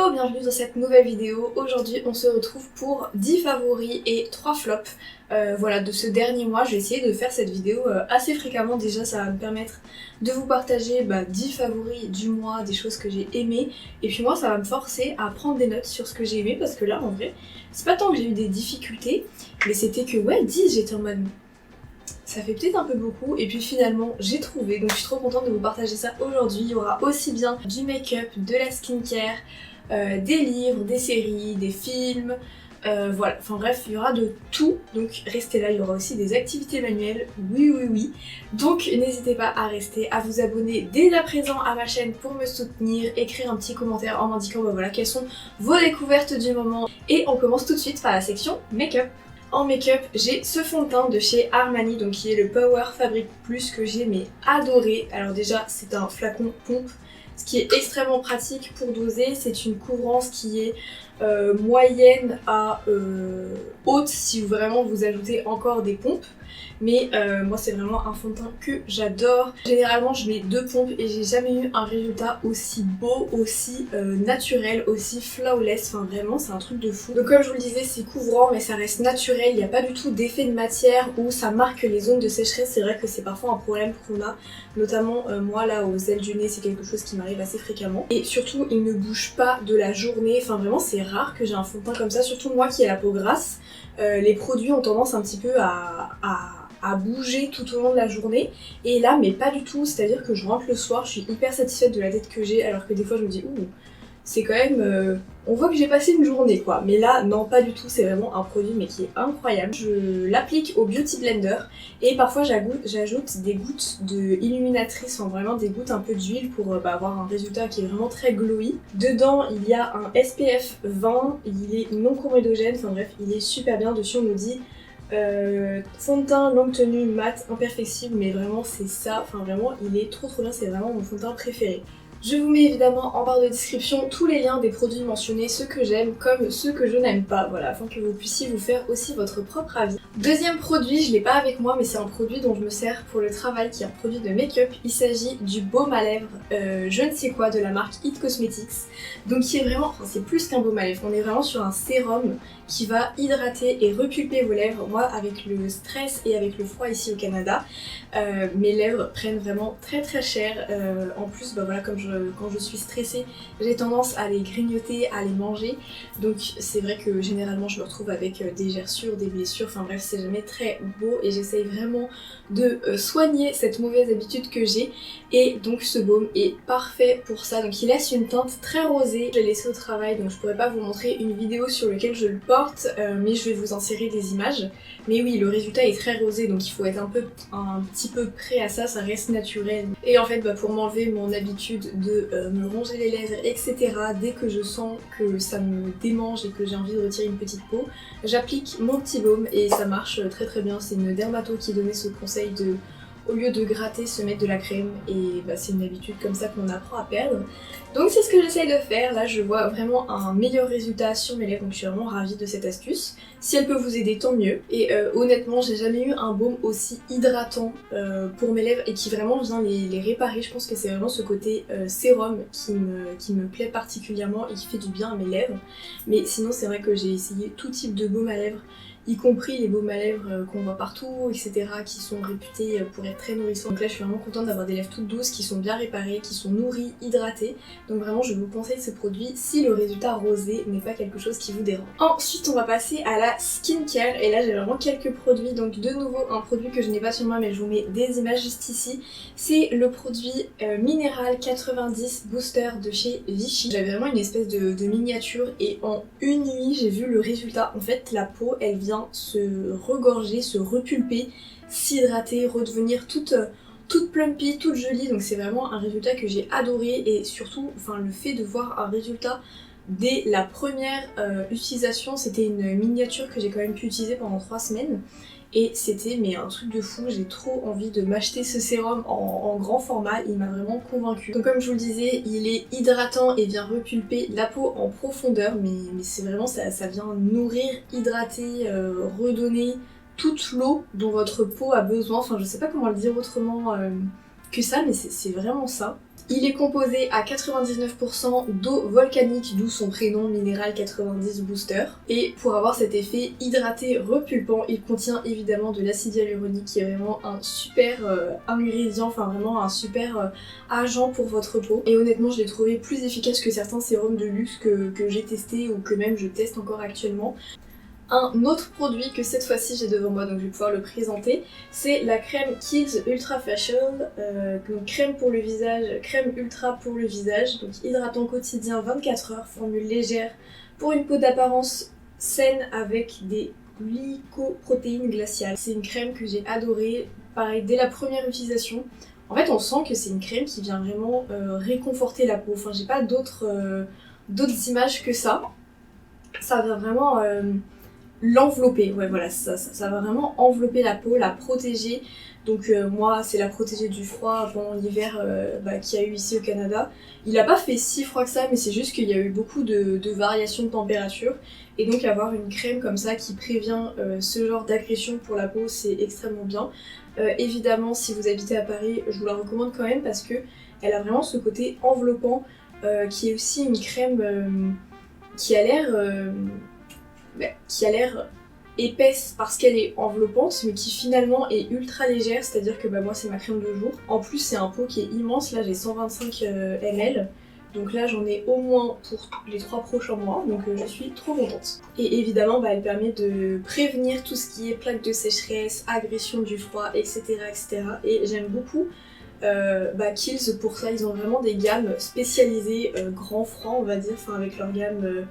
Hello, bienvenue dans cette nouvelle vidéo. Aujourd'hui on se retrouve pour 10 favoris et 3 flops voilà, de ce dernier mois. Je vais essayer de faire cette vidéo assez fréquemment. Déjà ça va me permettre de vous partager 10 favoris du mois, des choses que j'ai aimées. Et puis moi ça va me forcer à prendre des notes sur ce que j'ai aimé, parce que là en vrai c'est pas tant que j'ai eu des difficultés, mais c'était que ouais 10 j'étais en mode... ça fait peut-être un peu beaucoup, et puis finalement j'ai trouvé, donc je suis trop contente de vous partager ça aujourd'hui. Il y aura aussi bien du make-up, de la skincare, des livres, des séries, des films, voilà, enfin bref, il y aura de tout, donc restez là. Il y aura aussi des activités manuelles, oui. Donc n'hésitez pas à rester, à vous abonner dès à présent à ma chaîne pour me soutenir, écrire un petit commentaire en m'indiquant voilà, quelles sont vos découvertes du moment. Et on commence tout de suite par la section make-up. En make-up, j'ai ce fond de teint de chez Armani, donc qui est le Power Fabric Plus, que j'ai mais adoré. Alors déjà, c'est un flacon pompe, ce qui est extrêmement pratique pour doser. C'est une couvrance qui est moyenne à haute si vraiment vous ajoutez encore des pompes. Mais moi c'est vraiment un fond de teint que j'adore. Généralement je mets 2 pompes et j'ai jamais eu un résultat aussi beau, aussi naturel, aussi flawless. Enfin vraiment c'est un truc de fou. Donc comme je vous le disais, c'est couvrant mais ça reste naturel. Il n'y a pas du tout d'effet de matière où ça marque les zones de sécheresse. C'est vrai que c'est parfois un problème qu'on a. Notamment moi là aux ailes du nez, c'est quelque chose qui m'arrive assez fréquemment. Et surtout il ne bouge pas de la journée. Enfin vraiment c'est rare que j'ai un fond de teint comme ça. Surtout moi qui ai la peau grasse. Les produits ont tendance un petit peu à bouger tout au long de la journée, et là mais pas du tout, c'est à dire que je rentre le soir, je suis hyper satisfaite de la tête que j'ai, alors que des fois je me dis ouh c'est quand même on voit que j'ai passé une journée quoi, mais là non pas du tout, c'est vraiment un produit mais qui est incroyable. Je l'applique au Beauty Blender et parfois j'ajoute des gouttes de illuminatrice, enfin vraiment des gouttes un peu d'huile pour avoir un résultat qui est vraiment très glowy. Dedans il y a un SPF 20, il est non comédogène, enfin bref il est super bien. Dessus on nous dit fond de teint longue tenue mat imperfectible, mais vraiment c'est ça, enfin vraiment il est trop bien, c'est vraiment mon fond de teint préféré. Je vous mets évidemment en barre de description tous les liens des produits mentionnés, ceux que j'aime comme ceux que je n'aime pas, voilà, afin que vous puissiez vous faire aussi votre propre avis. Deuxième produit, je l'ai pas avec moi mais c'est un produit dont je me sers pour le travail, qui est un produit de make-up. Il s'agit du baume à lèvres je ne sais quoi de la marque It Cosmetics, donc qui est vraiment, enfin c'est plus qu'un baume à lèvres, on est vraiment sur un sérum qui va hydrater et repulper vos lèvres. Moi avec le stress et avec le froid ici au Canada, mes lèvres prennent vraiment très cher. En plus voilà, quand je suis stressée j'ai tendance à les grignoter, à les manger, donc c'est vrai que généralement je me retrouve avec des gerçures, des blessures, enfin bref c'est jamais très beau, et j'essaye vraiment de soigner cette mauvaise habitude que j'ai, et donc ce baume est parfait pour ça. Donc il laisse une teinte très rosée. Je l'ai laissé au travail donc je pourrais pas vous montrer une vidéo sur laquelle je le porte, mais je vais vous insérer des images. Mais oui, le résultat est très rosé, donc il faut être un petit peu prêt à ça, ça reste naturel. Et en fait pour m'enlever mon habitude de me ronger les lèvres etc, dès que je sens que ça me démange et que j'ai envie de retirer une petite peau, j'applique mon petit baume et ça marche très bien. C'est une dermato qui donnait ce conseil de, au lieu de gratter, se mettre de la crème, et c'est une habitude comme ça qu'on apprend à perdre. Donc c'est ce que j'essaye de faire. Là je vois vraiment un meilleur résultat sur mes lèvres, donc je suis vraiment ravie de cette astuce. Si elle peut vous aider, tant mieux. Et honnêtement j'ai jamais eu un baume aussi hydratant pour mes lèvres et qui vraiment vient les réparer. Je pense que c'est vraiment ce côté sérum qui me plaît particulièrement et qui fait du bien à mes lèvres. Mais sinon c'est vrai que j'ai essayé tout type de baume à lèvres, y compris les baumes à lèvres qu'on voit partout, etc., qui sont réputés pour être très nourrissants. Donc là je suis vraiment contente d'avoir des lèvres toutes douces, qui sont bien réparées, qui sont nourries, hydratées. Donc vraiment je vous conseille ce produit si le résultat rosé n'est pas quelque chose qui vous dérange. Ensuite on va passer à la skincare, et là j'ai vraiment quelques produits. Donc de nouveau un produit que je n'ai pas sur moi mais je vous mets des images juste ici. C'est le produit Minéral 90 Booster de chez Vichy. J'avais vraiment une espèce de miniature et en une nuit j'ai vu le résultat. En fait la peau elle vient se regorger, se repulper, s'hydrater, redevenir toute plumpy, toute jolie. Donc c'est vraiment un résultat que j'ai adoré, et surtout le fait de voir un résultat dès la première utilisation. C'était une miniature que j'ai quand même pu utiliser pendant 3 semaines et c'était mais un truc de fou. J'ai trop envie de m'acheter ce sérum en grand format, il m'a vraiment convaincue. Donc comme je vous le disais, il est hydratant et vient repulper la peau en profondeur, mais c'est vraiment ça vient nourrir, hydrater, redonner toute l'eau dont votre peau a besoin. Enfin je sais pas comment le dire autrement que ça, mais c'est vraiment ça. Il est composé à 99% d'eau volcanique, d'où son prénom Minéral 90 Booster. Et pour avoir cet effet hydraté repulpant, il contient évidemment de l'acide hyaluronique qui est vraiment un super ingrédient, enfin vraiment un super agent pour votre peau. Et honnêtement, je l'ai trouvé plus efficace que certains sérums de luxe que j'ai testé ou que même je teste encore actuellement. Un autre produit que cette fois-ci j'ai devant moi, donc je vais pouvoir le présenter, c'est la crème Kiehl's Ultra Facial, donc crème pour le visage, crème ultra pour le visage, donc hydratant quotidien 24 heures, formule légère pour une peau d'apparence saine avec des glycoprotéines glaciales. C'est une crème que j'ai adorée, pareil dès la première utilisation. En fait on sent que c'est une crème qui vient vraiment réconforter la peau, enfin j'ai pas d'autres images que ça. Ça vient vraiment l'envelopper, ouais voilà, ça va vraiment envelopper la peau, la protéger. Donc moi c'est la protéger du froid pendant l'hiver qu'il y a eu ici au Canada. Il a pas fait si froid que ça, mais c'est juste qu'il y a eu beaucoup de variations de température. Et donc avoir une crème comme ça qui prévient ce genre d'agression pour la peau, c'est extrêmement bien. Évidemment si vous habitez à Paris, je vous la recommande quand même parce que elle a vraiment ce côté enveloppant qui est aussi une crème qui a l'air épaisse parce qu'elle est enveloppante mais qui finalement est ultra légère, c'est-à-dire que moi c'est ma crème de jour. En plus c'est un pot qui est immense, là j'ai 125 ml, donc là j'en ai au moins pour les 3 prochains mois, donc je suis trop contente. Et évidemment elle permet de prévenir tout ce qui est plaques de sécheresse, agression du froid, etc. Et j'aime beaucoup Kiehl's pour ça, ils ont vraiment des gammes spécialisées grand froid on va dire, enfin avec leur gamme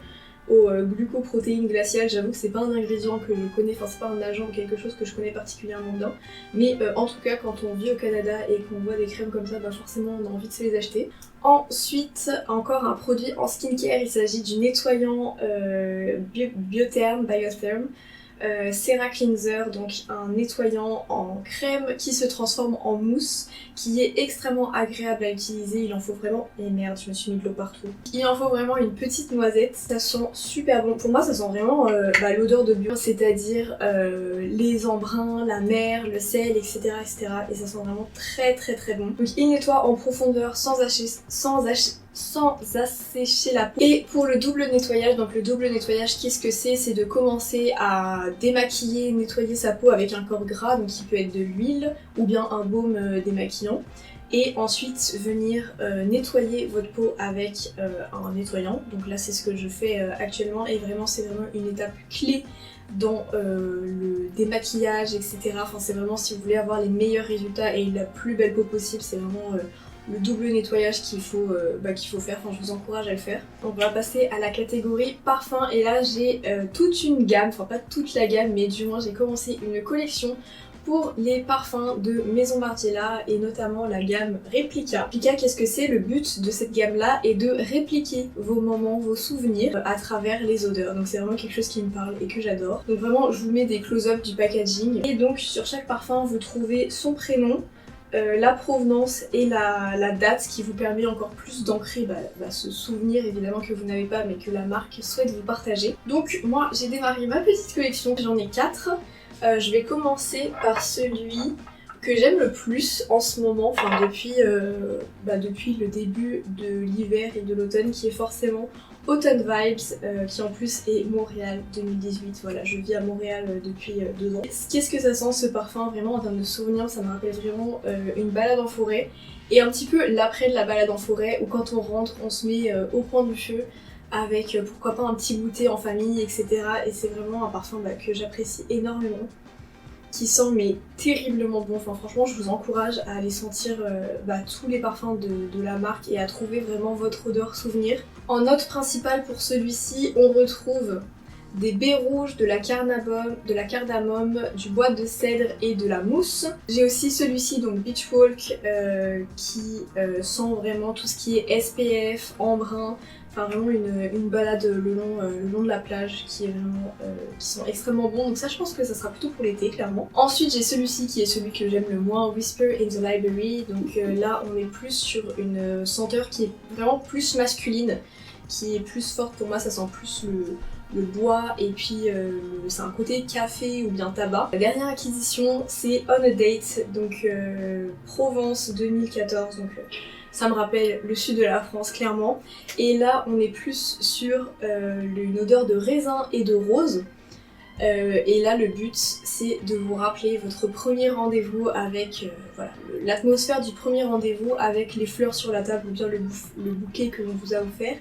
aux glucoprotéines glaciales. J'avoue que c'est pas un ingrédient que je connais, enfin c'est pas un agent ou quelque chose que je connais particulièrement bien, mais en tout cas quand on vit au Canada et qu'on voit des crèmes comme ça, forcément on a envie de se les acheter. Ensuite, encore un produit en skincare, il s'agit du nettoyant Biotherm, Cera Cleanser, donc un nettoyant en crème qui se transforme en mousse, qui est extrêmement agréable à utiliser. Il en faut vraiment, et merde je me suis mis de l'eau partout, il en faut vraiment une petite noisette, ça sent super bon. Pour moi ça sent vraiment l'odeur de bio, c'est-à-dire les embruns, la mer, le sel, etc., et ça sent vraiment très bon. Donc il nettoie en profondeur sans assécher la peau. Et pour le double nettoyage, donc le double nettoyage, qu'est-ce que c'est? C'est de commencer à démaquiller, nettoyer sa peau avec un corps gras, donc qui peut être de l'huile ou bien un baume démaquillant. Et ensuite venir nettoyer votre peau avec un nettoyant. Donc là c'est ce que je fais actuellement et vraiment c'est vraiment une étape clé dans le démaquillage, etc. Enfin c'est vraiment, si vous voulez avoir les meilleurs résultats et la plus belle peau possible, c'est vraiment le double nettoyage qu'il faut faire, enfin je vous encourage à le faire. Donc on va passer à la catégorie parfum et là j'ai toute une gamme, enfin pas toute la gamme mais du moins j'ai commencé une collection pour les parfums de Maison Margiela et notamment la gamme Replica. Replica, qu'est-ce que c'est? Le but de cette gamme là est de répliquer vos moments, vos souvenirs à travers les odeurs. Donc c'est vraiment quelque chose qui me parle et que j'adore. Donc vraiment je vous mets des close-up du packaging et donc sur chaque parfum vous trouvez son prénom, la provenance et la date qui vous permet encore plus d'ancrer ce souvenir évidemment que vous n'avez pas mais que la marque souhaite vous partager. Donc moi j'ai démarré ma petite collection, j'en ai 4. Je vais commencer par celui que j'aime le plus en ce moment, enfin depuis le début de l'hiver et de l'automne, qui est forcément Autumn Vibes, qui en plus est Montréal 2018. Voilà, je vis à Montréal depuis 2 ans. Qu'est-ce que ça sent ce parfum? Vraiment en termes de souvenirs, ça me rappelle vraiment une balade en forêt. Et un petit peu l'après de la balade en forêt, où quand on rentre, on se met au coin du feu, avec pourquoi pas un petit goûter en famille, etc. Et c'est vraiment un parfum que j'apprécie énormément, qui sent mais terriblement bon. Enfin franchement je vous encourage à aller sentir tous les parfums de la marque et à trouver vraiment votre odeur souvenir. En note principale pour celui-ci, on retrouve des baies rouges, de la cardamome, du bois de cèdre et de la mousse. J'ai aussi celui-ci, donc Beach Walk, qui sent vraiment tout ce qui est SPF, embrun, enfin vraiment une balade le long de la plage qui est vraiment qui sont extrêmement bons. Donc ça je pense que ça sera plutôt pour l'été clairement. Ensuite j'ai celui-ci qui est celui que j'aime le moins, Whisper in the Library. Donc là on est plus sur une senteur qui est vraiment plus masculine, qui est plus forte pour moi, ça sent plus le bois et puis c'est un côté café ou bien tabac. La dernière acquisition c'est On a Date, donc Provence 2014, donc ça me rappelle le sud de la France clairement. Et là on est plus sur une odeur de raisin et de rose. Et là le but c'est de vous rappeler votre premier rendez-vous avec voilà, l'atmosphère du premier rendez-vous avec les fleurs sur la table ou bien le bouquet que l'on vous a offert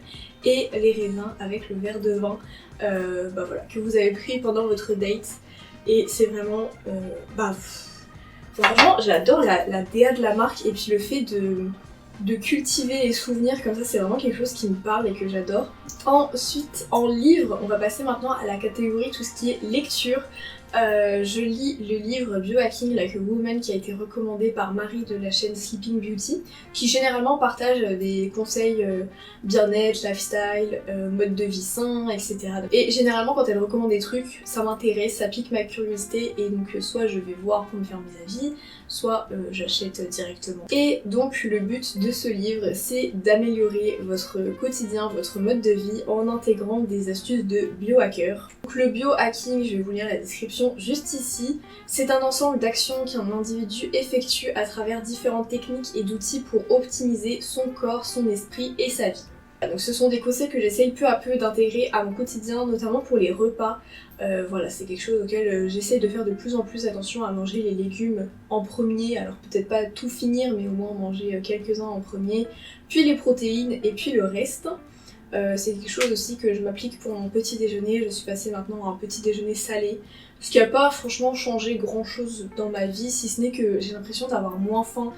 et les raisins avec le verre de vin voilà, que vous avez pris pendant votre date. Et c'est vraiment franchement j'adore la DA de la marque et puis le fait de cultiver les souvenirs comme ça, c'est vraiment quelque chose qui me parle et que j'adore. Ensuite, en livre, on va passer maintenant à la catégorie tout ce qui est lecture. Je lis le livre Biohacking Like a Woman qui a été recommandé par Marie de la chaîne Sleeping Beauty, qui généralement partage des conseils bien-être, lifestyle, mode de vie sain, etc. Et généralement quand elle recommande des trucs, ça m'intéresse, ça pique ma curiosité et donc soit je vais voir pour me faire mes avis, soit j'achète directement. Et donc le but de ce livre c'est d'améliorer votre quotidien, votre mode de vie en intégrant des astuces de biohacker. Donc le biohacking, je vais vous lire la description juste ici, c'est un ensemble d'actions qu'un individu effectue à travers différentes techniques et d'outils pour optimiser son corps, son esprit et sa vie. Donc ce sont des conseils que j'essaye peu à peu d'intégrer à mon quotidien, notamment pour les repas. Voilà, c'est quelque chose auquel j'essaye de faire de plus en plus attention à manger les légumes en premier, alors peut-être pas tout finir, mais au moins manger quelques-uns en premier, puis les protéines et puis le reste. C'est quelque chose aussi que je m'applique pour mon petit déjeuner, je suis passée maintenant à un petit déjeuner salé, ce qui n'a pas franchement changé grand chose dans ma vie, si ce n'est que j'ai l'impression d'avoir moins faim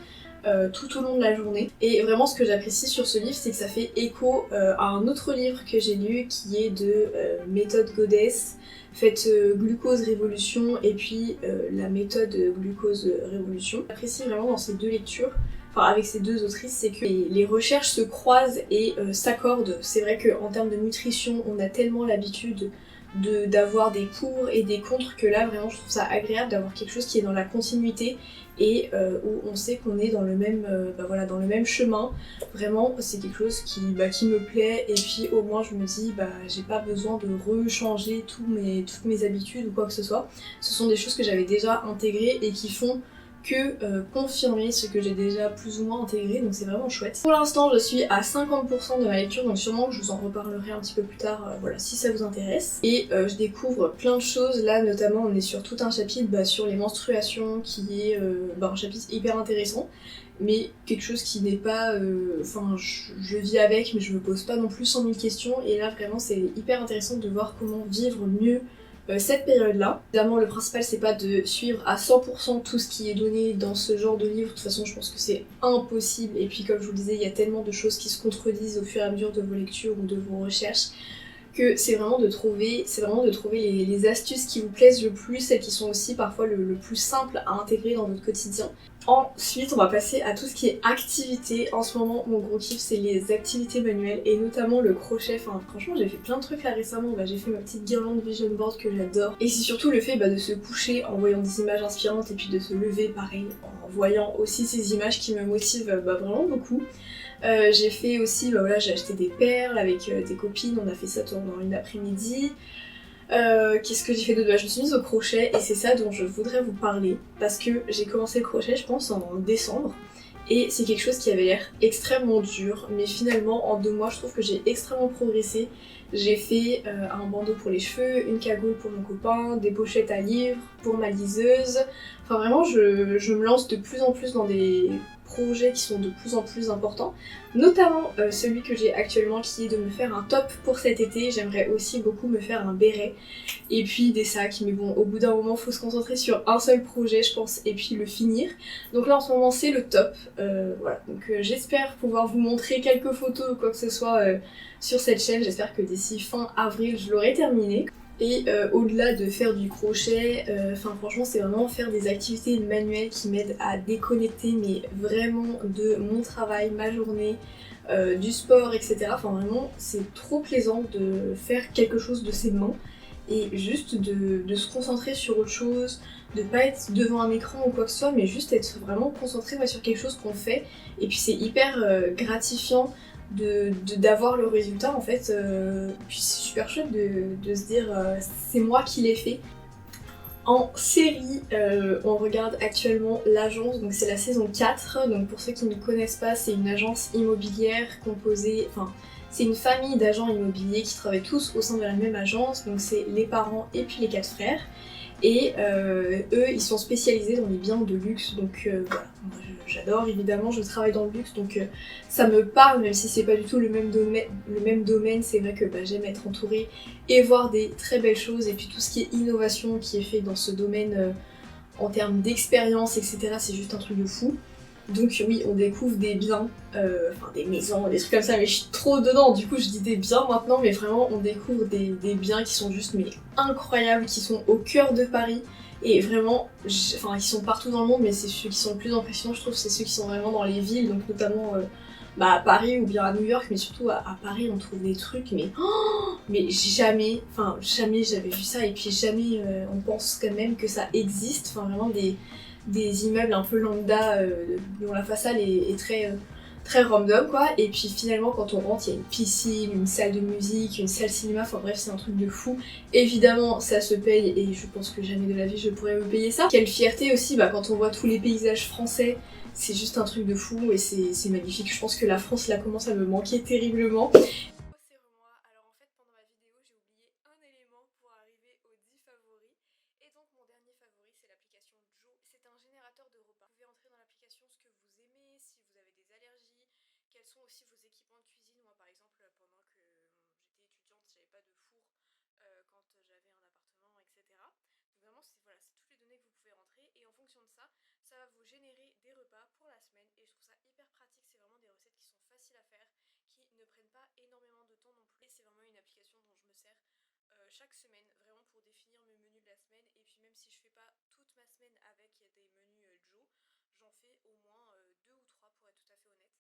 tout au long de la journée. Et vraiment ce que j'apprécie sur ce livre c'est que ça fait écho à un autre livre que j'ai lu qui est de Méthode Goddess, faite Glucose Révolution et puis la méthode Glucose Révolution. J'apprécie vraiment dans ces deux lectures, enfin avec ces deux autrices, c'est que les recherches se croisent et s'accordent. C'est vrai qu'en termes de nutrition on a tellement l'habitude d'avoir des pour et des contre que là vraiment je trouve ça agréable d'avoir quelque chose qui est dans la continuité et où on sait qu'on est dans le même voilà, dans le même chemin. Vraiment c'est quelque chose qui me plaît et puis au moins je me dis j'ai pas besoin de rechanger toutes mes habitudes ou quoi que ce soit. Ce sont des choses que j'avais déjà intégrées et qui font que confirmer ce que j'ai déjà plus ou moins intégré, donc c'est vraiment chouette. Pour l'instant je suis à 50% de ma lecture, donc sûrement que je vous en reparlerai un petit peu plus tard, voilà, si ça vous intéresse. Et je découvre plein de choses, là notamment on est sur tout un chapitre sur les menstruations qui est un chapitre hyper intéressant, mais quelque chose qui n'est pas... Enfin, je vis avec, mais je me pose pas non plus 100 000 questions, et là vraiment c'est hyper intéressant de voir comment vivre mieux cette période-là. Évidemment, le principal c'est pas de suivre à 100% tout ce qui est donné dans ce genre de livre, de toute façon je pense que c'est impossible, et puis comme je vous le disais, il y a tellement de choses qui se contredisent au fur et à mesure de vos lectures ou de vos recherches, que c'est vraiment de trouver les astuces qui vous plaisent le plus, celles qui sont aussi parfois le plus simple à intégrer dans votre quotidien. Ensuite, on va passer à tout ce qui est activité. En ce moment, mon gros kiff, c'est les activités manuelles et notamment le crochet. Enfin, franchement, j'ai fait plein de trucs là récemment. J'ai fait ma petite guirlande vision board que j'adore. Et c'est surtout le fait de se coucher en voyant des images inspirantes et puis de se lever, pareil, en voyant aussi ces images qui me motivent vraiment beaucoup. J'ai fait aussi, j'ai acheté des perles avec des copines. On a fait ça pendant une après-midi. Qu'est-ce que j'ai fait d'autre ? Je me suis mise au crochet et c'est ça dont je voudrais vous parler parce que j'ai commencé le crochet je pense en décembre et c'est quelque chose qui avait l'air extrêmement dur, mais finalement en 2 mois je trouve que j'ai extrêmement progressé. J'ai fait un bandeau pour les cheveux, une cagoule pour mon copain, des pochettes à livres pour ma liseuse. Enfin vraiment je me lance de plus en plus dans des projets qui sont de plus en plus importants, notamment celui que j'ai actuellement qui est de me faire un top pour cet été. J'aimerais aussi beaucoup me faire un béret et puis des sacs, mais bon au bout d'un moment faut se concentrer sur un seul projet je pense et puis le finir. Donc là en ce moment c'est le top, voilà, donc j'espère pouvoir vous montrer quelques photos ou quoi que ce soit sur cette chaîne. J'espère que d'ici fin avril je l'aurai terminé. Et au-delà de faire du crochet, franchement c'est vraiment faire des activités manuelles qui m'aident à déconnecter mais vraiment de mon travail, ma journée, du sport, etc. Enfin vraiment c'est trop plaisant de faire quelque chose de ses mains et juste de se concentrer sur autre chose, de pas être devant un écran ou quoi que ce soit, mais juste être vraiment concentré sur quelque chose qu'on fait. Et puis c'est hyper gratifiant d'avoir le résultat en fait, puis c'est super chouette de se dire c'est moi qui l'ai fait. En série, on regarde actuellement L'Agence, donc c'est la saison 4, donc pour ceux qui ne connaissent pas, c'est une agence immobilière composée, enfin c'est une famille d'agents immobiliers qui travaillent tous au sein de la même agence, donc c'est les parents et puis les 4 frères. Et eux, ils sont spécialisés dans les biens de luxe, donc voilà, moi j'adore évidemment, je travaille dans le luxe, donc ça me parle, même si c'est pas du tout le même domaine, c'est vrai que j'aime être entourée et voir des très belles choses, et puis tout ce qui est innovation qui est fait dans ce domaine en termes d'expérience, etc., c'est juste un truc de fou. Donc oui, on découvre des biens, enfin des maisons, des trucs comme ça, mais je suis trop dedans, du coup je dis des biens maintenant, mais vraiment on découvre des biens qui sont juste mais incroyables, qui sont au cœur de Paris, et vraiment, enfin ils sont partout dans le monde, mais c'est ceux qui sont le plus impressionnants je trouve, c'est ceux qui sont vraiment dans les villes, donc notamment à Paris ou bien à New York, mais surtout à Paris on trouve des trucs, mais jamais j'avais vu ça, et puis jamais on pense quand même que ça existe, enfin vraiment des immeubles un peu lambda dont la façade est très random quoi, et puis finalement quand on rentre il y a une piscine, une salle de musique, une salle cinéma, enfin bref c'est un truc de fou. Évidemment ça se paye et je pense que jamais de la vie je pourrais me payer ça. Quelle fierté aussi quand on voit tous les paysages français, c'est juste un truc de fou et c'est magnifique. Je pense que la France là commence à me manquer terriblement. Alors en fait pendant ma vidéo j'ai oublié un élément pour arriver aux 10 favoris, et donc mon dernier favori c'est l'application Joe. C'est un générateur de repas. Vous pouvez entrer dans l'application ce que vous aimez, si vous avez des allergies, quels sont aussi vos équipements de cuisine. Moi par exemple pendant que j'étais étudiante j'avais pas de four quand j'avais un appartement, etc. Donc vraiment c'est voilà, c'est toutes les données que vous pouvez rentrer, et en fonction de ça, ça va vous générer des repas pour la semaine, et je trouve ça hyper pratique. C'est vraiment des recettes qui sont faciles à faire, qui ne prennent pas énormément de temps non plus. Et c'est vraiment une application dont je me sers chaque semaine, vraiment pour définir mes menus de la semaine. Et puis même si je fais pas toute ma semaine avec des menus Joe, j'en fais au moins 2 ou 3 pour être tout à fait honnête.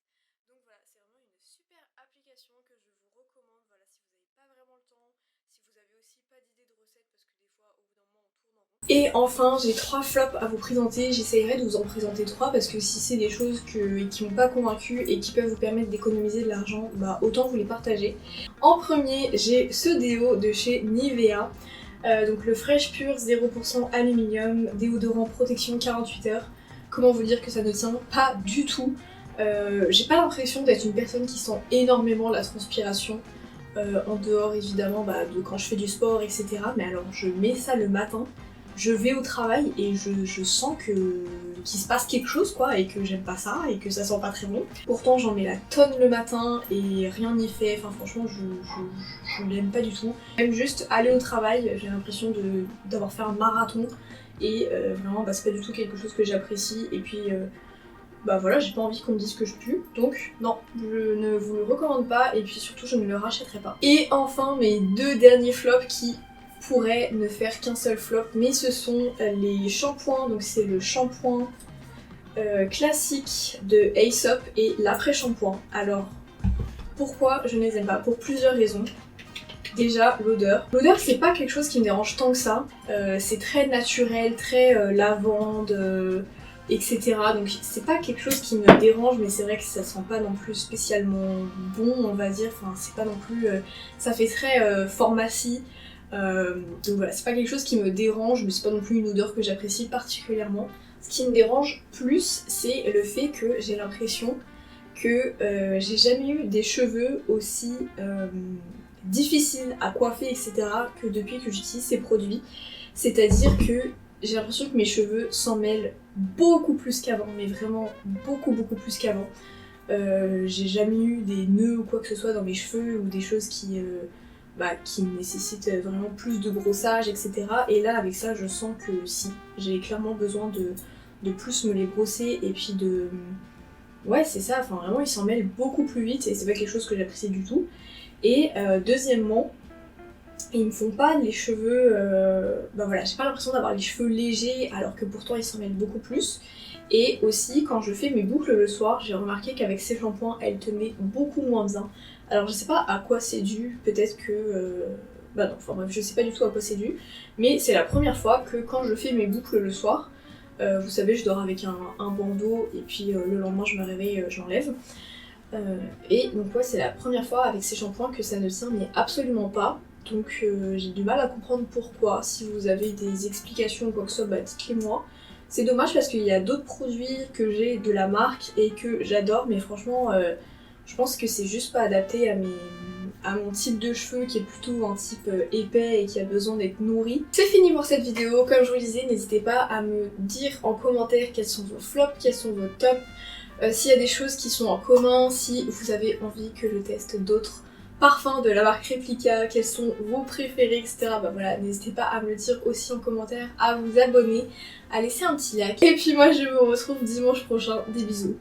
Donc voilà, c'est vraiment une super application que je vous recommande, voilà, si vous n'avez pas vraiment le temps, si vous avez aussi pas d'idée de recettes, parce que des fois au bout d'un moment on tourne en rond. Et enfin, j'ai 3 flops à vous présenter. J'essayerai de vous en présenter 3 parce que si c'est des choses qui m'ont pas convaincu et qui peuvent vous permettre d'économiser de l'argent, autant vous les partager. En premier, j'ai ce déo de chez Nivea, donc le Fresh Pure 0% aluminium, déodorant protection 48 heures. Comment vous dire que ça ne tient pas du tout. J'ai pas l'impression d'être une personne qui sent énormément la transpiration. En dehors évidemment de quand je fais du sport, etc. Mais alors je mets ça le matin, je vais au travail et je sens qu'il se passe quelque chose quoi, et que j'aime pas ça et que ça sent pas très bon. Pourtant j'en mets la tonne le matin et rien n'y fait, enfin franchement je l'aime pas du tout. Même juste aller au travail, j'ai l'impression d'avoir fait un marathon, et vraiment c'est pas du tout quelque chose que j'apprécie, et puis voilà, j'ai pas envie qu'on me dise que je pue, donc non, je ne vous le recommande pas, et puis surtout je ne le rachèterai pas. Et enfin mes 2 derniers flops qui pourraient ne faire qu'un seul flop, mais ce sont les shampoings. Donc c'est le shampoing classique de Aesop et l'après-shampoing. Alors pourquoi je ne les aime pas? Pour plusieurs raisons. Déjà, l'odeur. L'odeur, c'est pas quelque chose qui me dérange tant que ça. C'est très naturel, très lavande, etc. Donc c'est pas quelque chose qui me dérange, mais c'est vrai que ça sent pas non plus spécialement bon, on va dire. Enfin, c'est pas non plus... ça fait très pharmacie. Donc voilà, c'est pas quelque chose qui me dérange, mais c'est pas non plus une odeur que j'apprécie particulièrement. Ce qui me dérange plus, c'est le fait que j'ai l'impression que j'ai jamais eu des cheveux aussi difficiles à coiffer, etc. que depuis que j'utilise ces produits. C'est-à-dire que j'ai l'impression que mes cheveux s'en mêlent beaucoup plus qu'avant, mais vraiment beaucoup plus qu'avant. J'ai jamais eu des nœuds ou quoi que ce soit dans mes cheveux, ou des choses qui nécessitent vraiment plus de brossage, etc. Et là avec ça je sens que si, j'ai clairement besoin de plus me les brosser, et puis de... Ouais c'est ça, enfin vraiment ils s'en mêlent beaucoup plus vite, et c'est pas quelque chose que j'apprécie du tout. Et deuxièmement, ils me font pas les cheveux, j'ai pas l'impression d'avoir les cheveux légers alors que pourtant ils s'en mêlent beaucoup plus. Et aussi quand je fais mes boucles le soir, j'ai remarqué qu'avec ces shampoings elles tenaient beaucoup moins bien. Alors je sais pas à quoi c'est dû, peut-être que... je sais pas du tout à quoi c'est dû, mais c'est la première fois que quand je fais mes boucles le soir, vous savez je dors avec un bandeau, et puis le lendemain je me réveille, je l'enlève. Et donc ouais, c'est la première fois avec ces shampoings que ça ne tient mais absolument pas. Donc j'ai du mal à comprendre pourquoi. Si vous avez des explications ou quoi que ce soit, bah dites-les moi. C'est dommage parce qu'il y a d'autres produits que j'ai de la marque et que j'adore, mais franchement je pense que c'est juste pas adapté à mon type de cheveux qui est plutôt un type épais et qui a besoin d'être nourri. C'est fini pour cette vidéo. Comme je vous le disais, n'hésitez pas à me dire en commentaire quels sont vos flops, quels sont vos tops, s'il y a des choses qui sont en commun, si vous avez envie que je teste d'autres parfums de la marque Replica, quels sont vos préférés, etc. Bah voilà, n'hésitez pas à me le dire aussi en commentaire, à vous abonner, à laisser un petit like. Et puis moi je vous retrouve dimanche prochain. Des bisous.